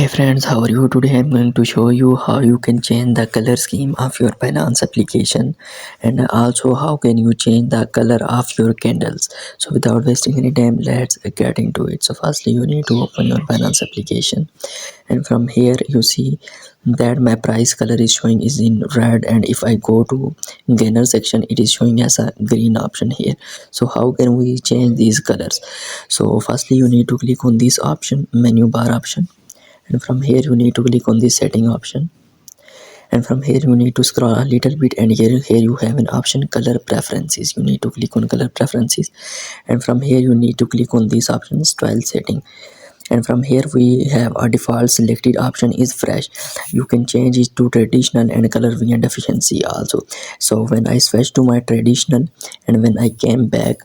Friends, how are you? Today I'm going to show you how you can change the color scheme of your Binance application, and also how can you change the color of your candles. So without wasting any time, let's get into it. So firstly, you need to open your Binance application, and from here you see that my price color is showing is in red, and if I go to gainer section, it is showing as a green option here. So how can we change these colors? So firstly, you need to click on this option, menu bar option, and from here you need to click on the setting option, and from here you need to scroll a little bit, and here you have an option color preferences. You need to click on color preferences, and from here you need to click on this option style setting, and from here we have a default selected option is fresh. You can change it to traditional and color via deficiency also. So when I switch to my traditional, and when I came back,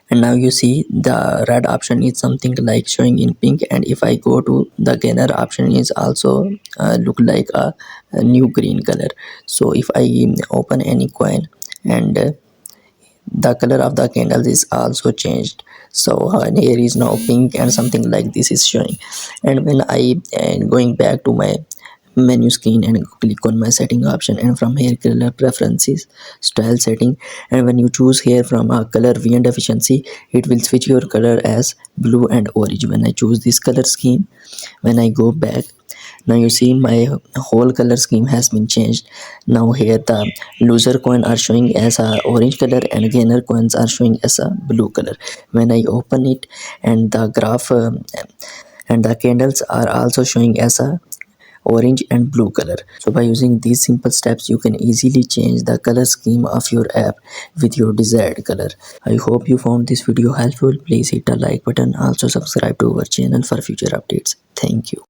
and now you see the red option is something like showing in pink, and if I go to the gainer option is also look like a new green color. So if I open any coin, and the color of the candles is also changed. So here is now pink and something like this is showing. And when I going back to my menu screen and click on my setting option, and from here color preferences style setting, and when you choose here from a color VN deficiency, it will switch your color as blue and orange. When I choose this color scheme, when I go back, now you see my whole color scheme has been changed. Now here the loser coin are showing as a orange color, and gainer coins are showing as a blue color. When I open it, and the graph and the candles are also showing as a orange and blue color. So by using these simple steps, you can easily change the color scheme of your app with your desired color. I hope you found this video helpful. Please hit the like button, also subscribe to our channel for future updates. Thank you.